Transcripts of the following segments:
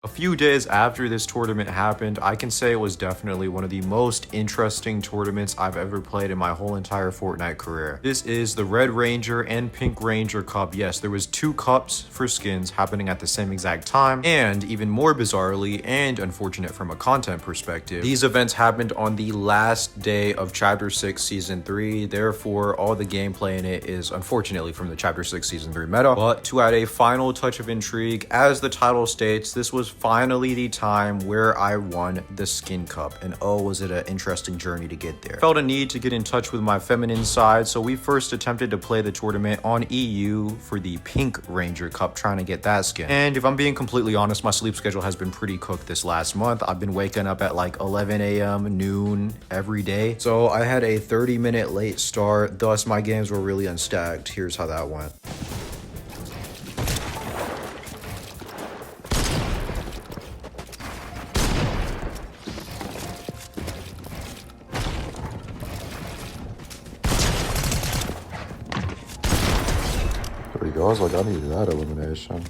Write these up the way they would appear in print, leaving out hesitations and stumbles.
A few days after this tournament happened, I can say it was definitely one of the most interesting tournaments I've ever played in my whole entire Fortnite career. This is the Red Ranger and Pink Ranger Cup. Yes, there was 2 cups for skins happening at the same exact time, and even more bizarrely and unfortunate from a content perspective, these events happened on the last day of Chapter 6 Season 3, therefore all the gameplay in it is unfortunately from the Chapter 6 Season 3 meta. But to add a final touch of intrigue, as the title states, this was finally the time where I won the Skin Cup, and oh, was it an interesting journey to get there. Felt a need to get in touch with my feminine side, so we first attempted to play the tournament on EU for the Pink Ranger Cup, trying to get that skin. And if I'm being completely honest, my sleep schedule has been pretty cooked this last month. I've been waking up at like 11 a.m., noon every day. So I had a 30-minute late start, thus my games were really unstacked. Here's how that went. There he goes, like I needed that elimination.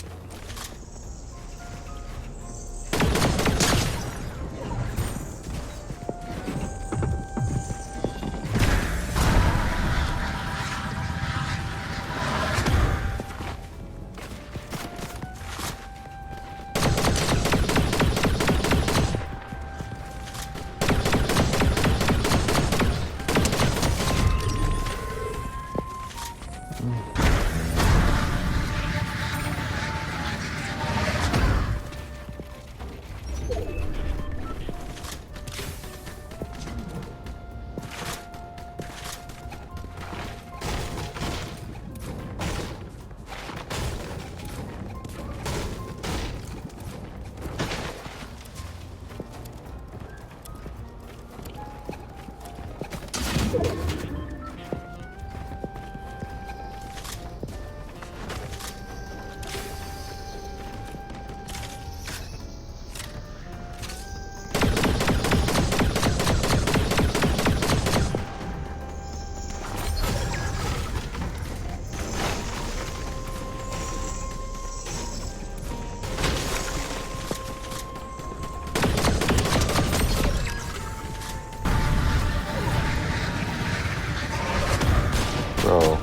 Bro.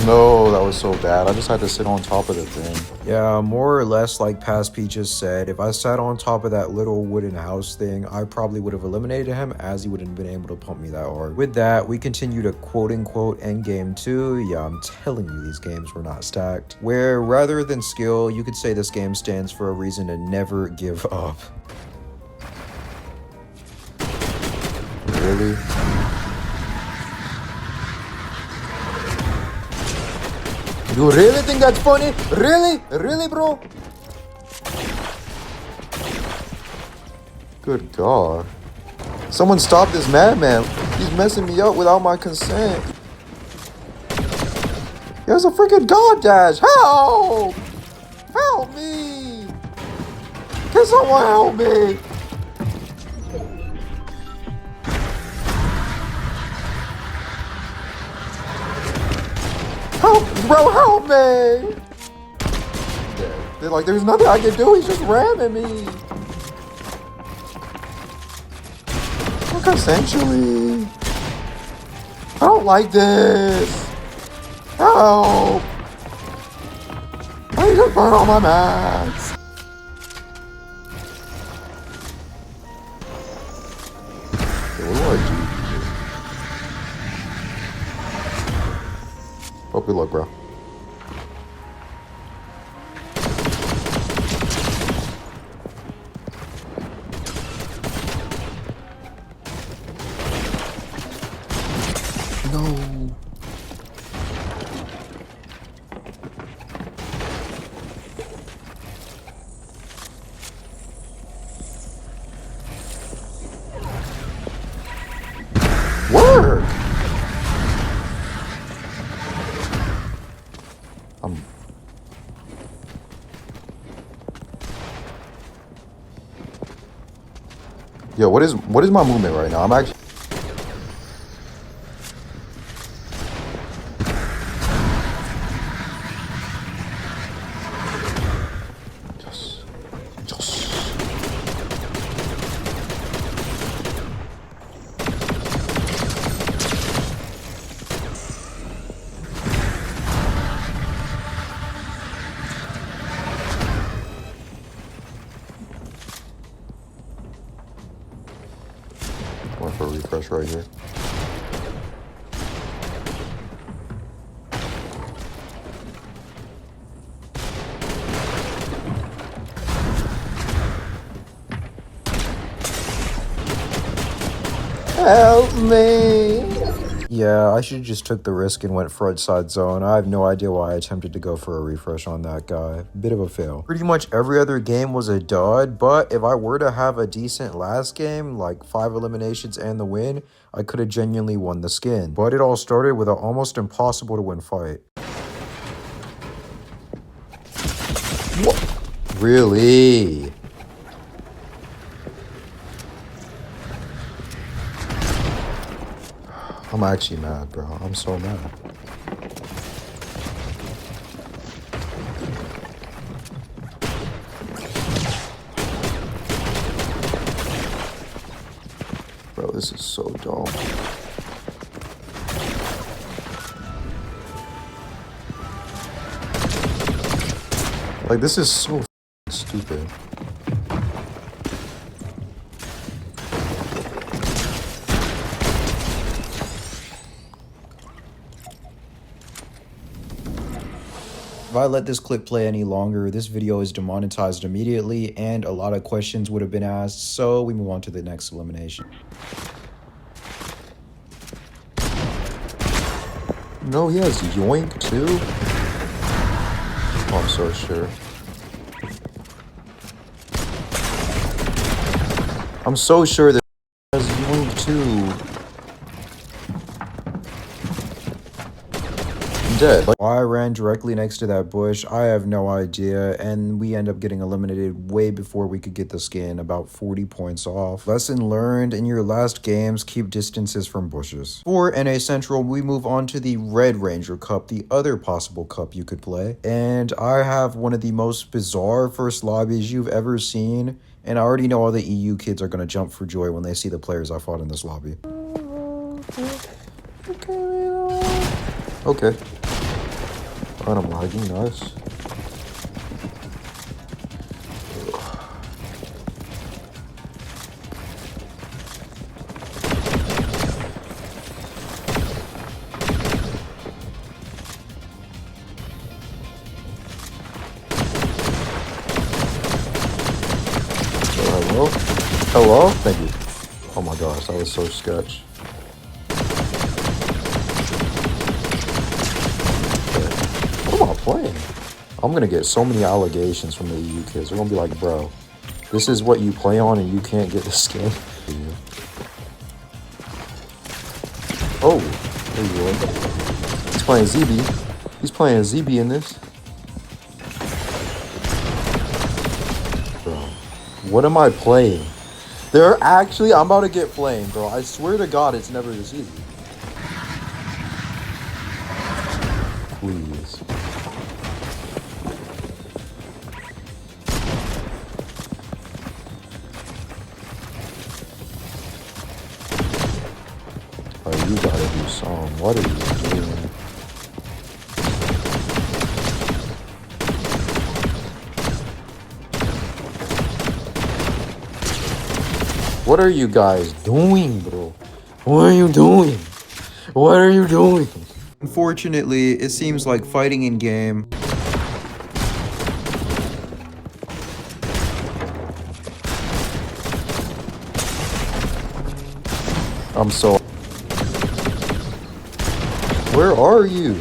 No, that was so bad. I just had to sit on top of the thing. Yeah, more or less like Past Peaches said, if I sat on top of that little wooden house thing, I probably would have eliminated him, as he wouldn't have been able to pump me that hard. With that, we continue to quote-unquote endgame 2. Yeah, I'm telling you, these games were not stacked. Where, rather than skill, you could say this game stands for a reason to never give up. Really? You really think that's funny? Really? Really, bro? Good God. Someone stop this madman. He's messing me up without my consent. There's a freaking God dash. Help! Help me! Can someone help me? Help, bro, help me! They're like, there's nothing I can do. He's just ramming me. Look, essentially. I don't like this. Help! Why you just burn all my mats? Okay, what do I do? Hope you luck, bro. No. Work! Yo, what is my movement right now? I'm actually... Yes. Yes. Going for a refresh right here. Help me! Yeah, I should just took the risk and went front side zone. I have no idea why I attempted to go for a refresh on that guy. Bit of a fail. Pretty much every other game was a dud, but if I were to have a decent last game, like 5 eliminations and the win, I could have genuinely won the skin. But it all started with an almost impossible to win fight. What? Really? I'm actually mad, bro. I'm so mad. Bro, this is so dumb. Like, this is so stupid. If I let this clip play any longer, this video is demonetized immediately and a lot of questions would have been asked, so we move on to the next elimination. No, he has yoink too? Oh, I'm so sure. I'm so sure that he has yoink too. Dead. Like, why I ran directly next to that bush, I have no idea, and we end up getting eliminated way before we could get the skin, about 40 points off. Lesson learned: in your last games, keep distances from bushes. For NA Central, we move on to the Red Ranger Cup, the other possible cup you could play, and I have one of the most bizarre first lobbies you've ever seen, and I already know all the EU kids are going to jump for joy when they see the players I fought in this lobby. Okay. Oh, I'm lagging, nice. Hello? Hello? Thank you. Oh my gosh, that was so sketch. What am I playing? I'm gonna get so many allegations from the EU kids. They're gonna be like, bro, this is what you play on and you can't get the skin. Oh, there you go. He's playing ZB. He's playing ZB in this. Bro, what am I playing? They're actually, I'm about to get flamed, bro. I swear to God, it's never this easy. Please. Oh, you gotta do something. What are you doing? What are you guys doing, bro? What are you doing? What are you doing? Unfortunately, it seems like fighting in game. I'm so... Where are you?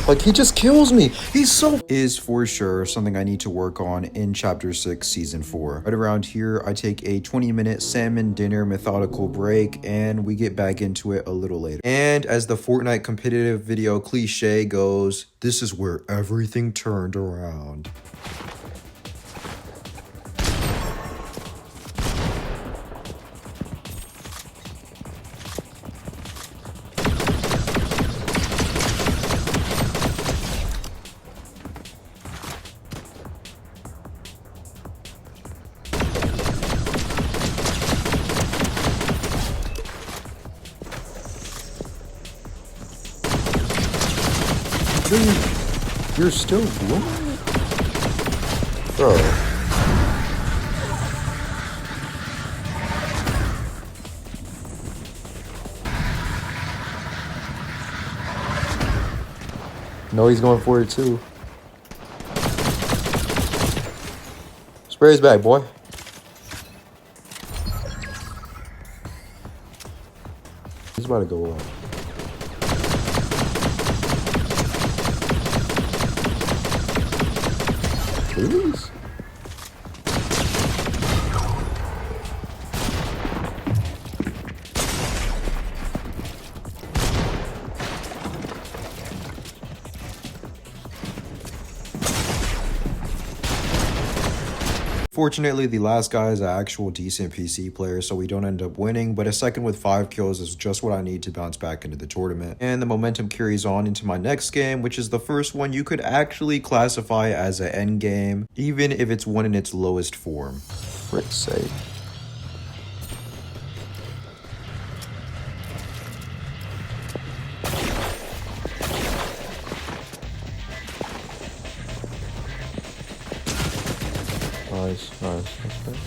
Like, he just kills me. He's so... Is for sure something I need to work on in Chapter 6, Season 4. Right around here, I take a 20-minute salmon dinner methodical break, and we get back into it a little later. And as the Fortnite competitive video cliche goes, this is where everything turned around. Dude, you're still blind? Bro. No, he's going for it too. Spray his back, boy. He's about to go up. Please? Fortunately, the last guy is an actual decent PC player, so we don't end up winning, but a second with 5 kills is just what I need to bounce back into the tournament. And the momentum carries on into my next game, which is the first one you could actually classify as an end game, even if it's one in its lowest form. Frick's sake. Nice, nice. Okay.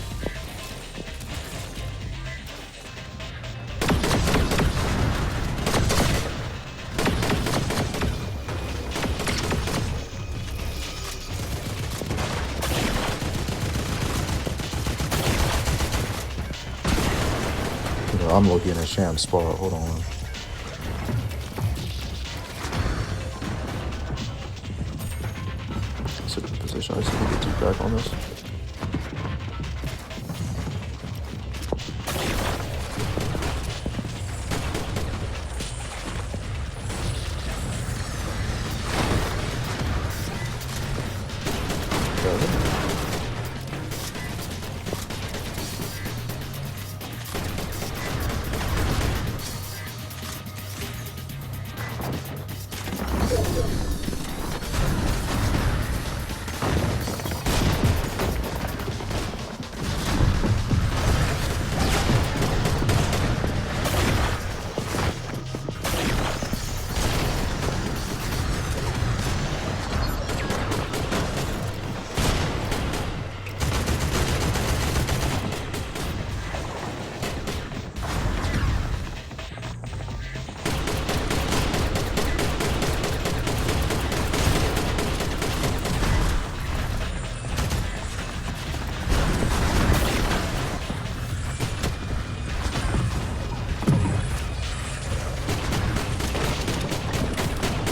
I'm looking at a sham spot. Hold on. That's a good position. I just need to get deep back on this.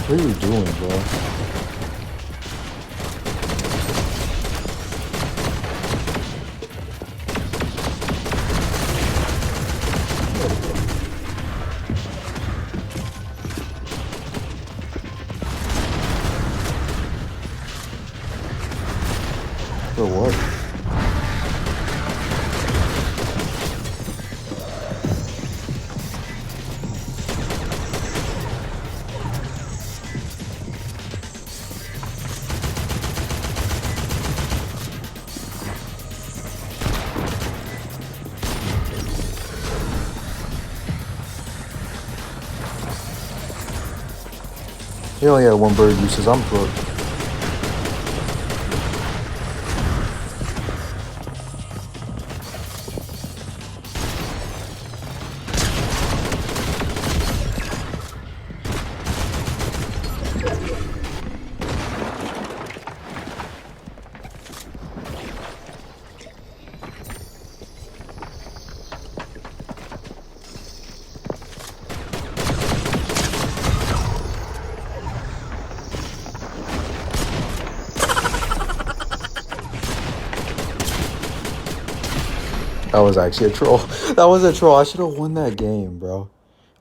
What are you doing, bro? For what? He only had one bird uses. I'm broke. That was actually a troll. That was a troll. I should have won that game, bro.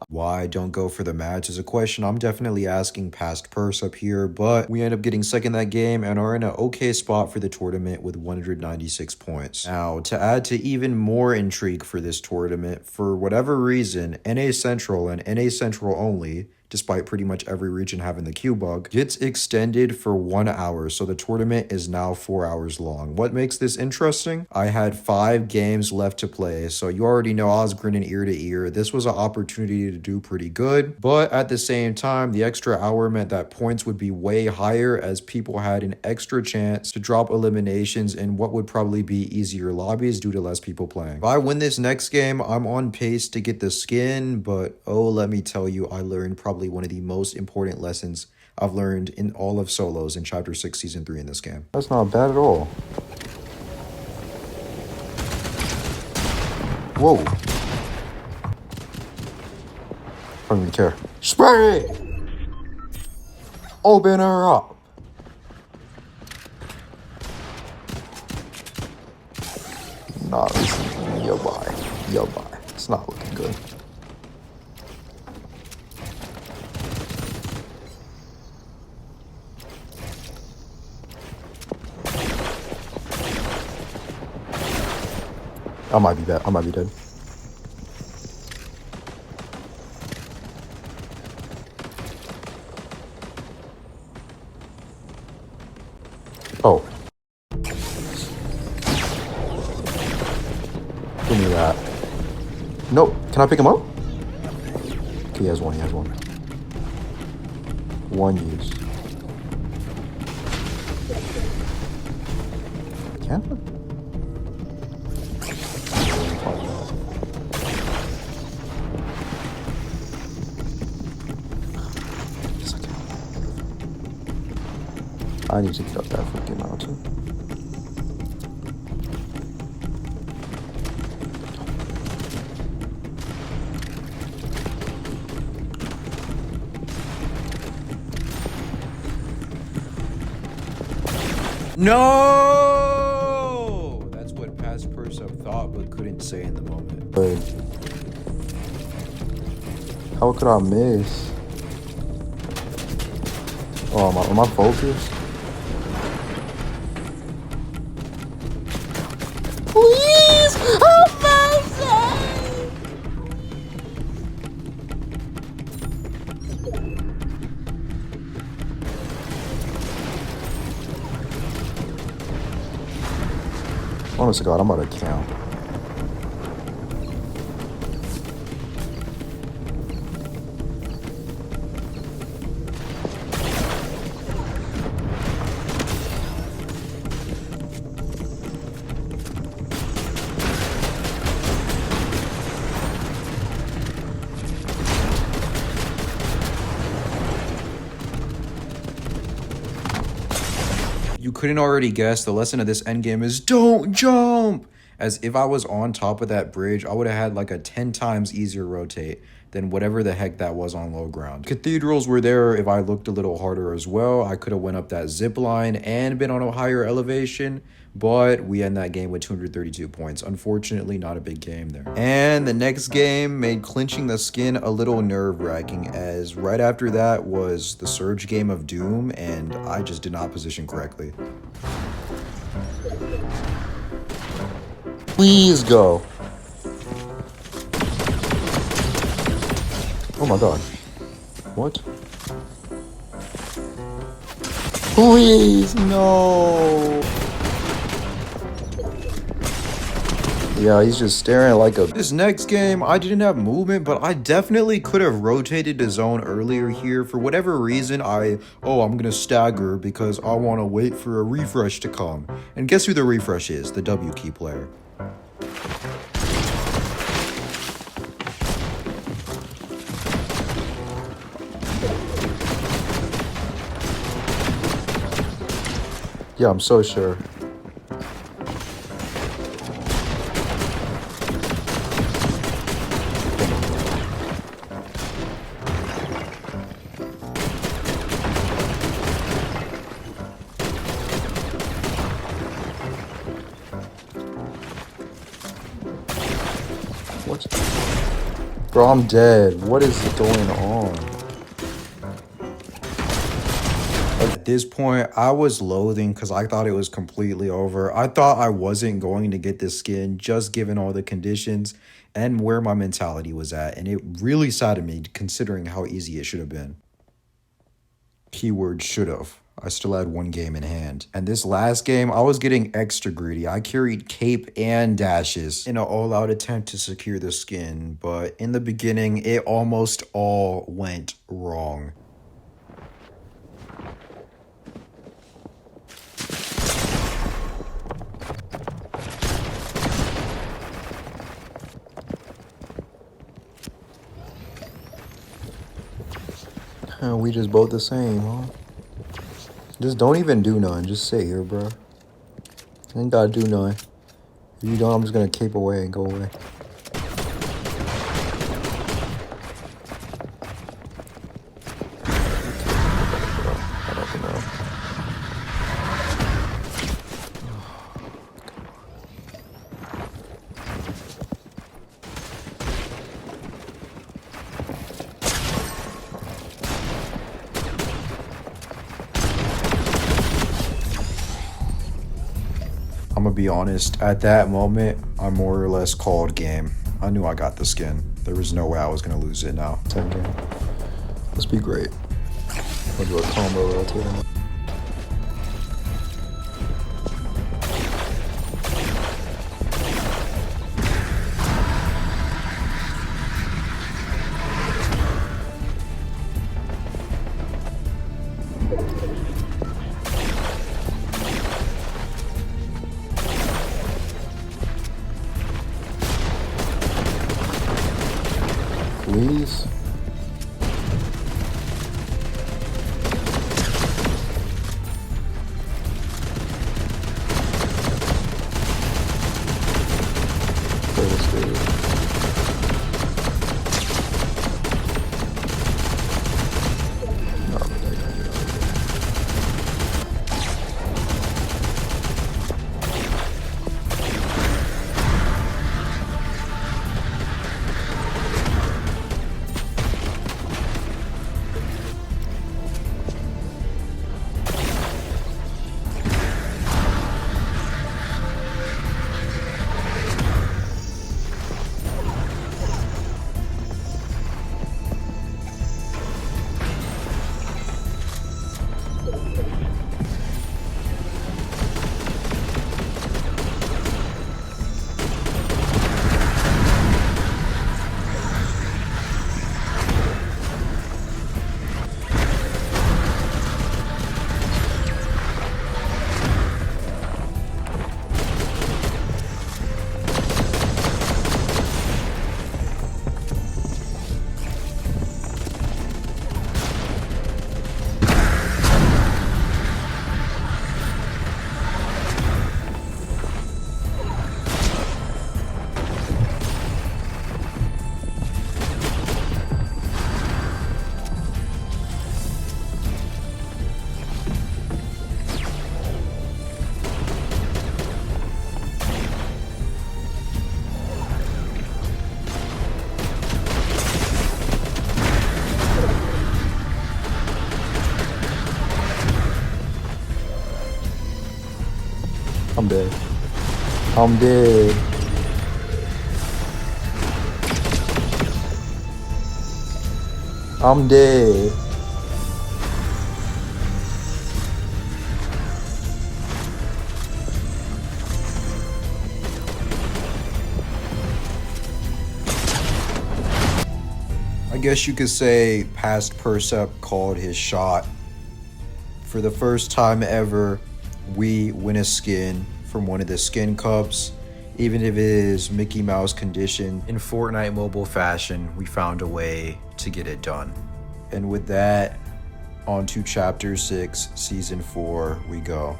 Why I don't go for the match is a question I'm definitely asking past Purse up here, but we end up getting second that game and are in an okay spot for the tournament with 196 points. Now, to add to even more intrigue for this tournament, for whatever reason, NA Central and NA Central only, despite pretty much every region having the queue bug, gets extended for 1 hour, so the tournament is now 4 hours long. What makes this interesting? I had 5 games left to play, so you already know I was grinning ear to ear. This was an opportunity to do pretty good, but at the same time, the extra hour meant that points would be way higher as people had an extra chance to drop eliminations in what would probably be easier lobbies due to less people playing. If I win this next game, I'm on pace to get the skin, but oh, let me tell you, I learned probably one of the most important lessons I've learned in all of solos in Chapter 6 Season 3 in this game. That's not bad at all. Whoa. I don't even care. Spray! Open her up. Nah, yo bye. Yo bye. It's not looking good. I might be dead. I might be dead. Oh. Give me that. Nope. Can I pick him up? Okay, he has one. He has one. One use. Can I? I need to get up that freaking mountain. No! That's what past Purse thought but couldn't say in the moment. But how could I miss? Oh, am I focused? Please have mercy! Honest to God, I'm about to count. You couldn't already guess, the lesson of this endgame is don't jump! As if I was on top of that bridge, I would have had like a 10 times easier rotate than whatever the heck that was on low ground. Cathedrals were there if I looked a little harder as well. I could have went up that zip line and been on a higher elevation, but we end that game with 232 points. Unfortunately, not a big game there. And the next game made clinching the skin a little nerve-wracking, as right after that was the Surge game of Doom, and I just did not position correctly. Please go. Oh my God. What? Please, no. Yeah, he's just staring like a... This next game, I didn't have movement, but I definitely could have rotated the zone earlier here. For whatever reason, I'm gonna stagger because I want to wait for a refresh to come. And guess who the refresh is? The W key player. Yeah, I'm so sure. Bro, I'm dead. What is going on? At this point, I was loathing because I thought it was completely over. I thought I wasn't going to get this skin just given all the conditions and where my mentality was at. And it really saddened me considering how easy it should have been. Keyword should have. I still had one game in hand. And this last game, I was getting extra greedy. I carried cape and dashes in an all-out attempt to secure the skin. But in the beginning, it almost all went wrong. We just both the same, huh? Just don't even do none. Just sit here, bro. Ain't gotta do none. If you don't, I'm just gonna cape away and go away. I don't know. I'm gonna be honest, at that moment, I more or less called game. I knew I got the skin. There was no way I was gonna lose it now. 10 game. Let's be great. I'll do a combo rotate. Please. I'm dead. I'm dead. I'm dead. I guess you could say past Percep called his shot. For the first time ever, we win a skin from one of the skin cups, even if it is Mickey Mouse condition. In Fortnite Mobile fashion, we found a way to get it done. And with that, on to Chapter 6, Season 4 we go.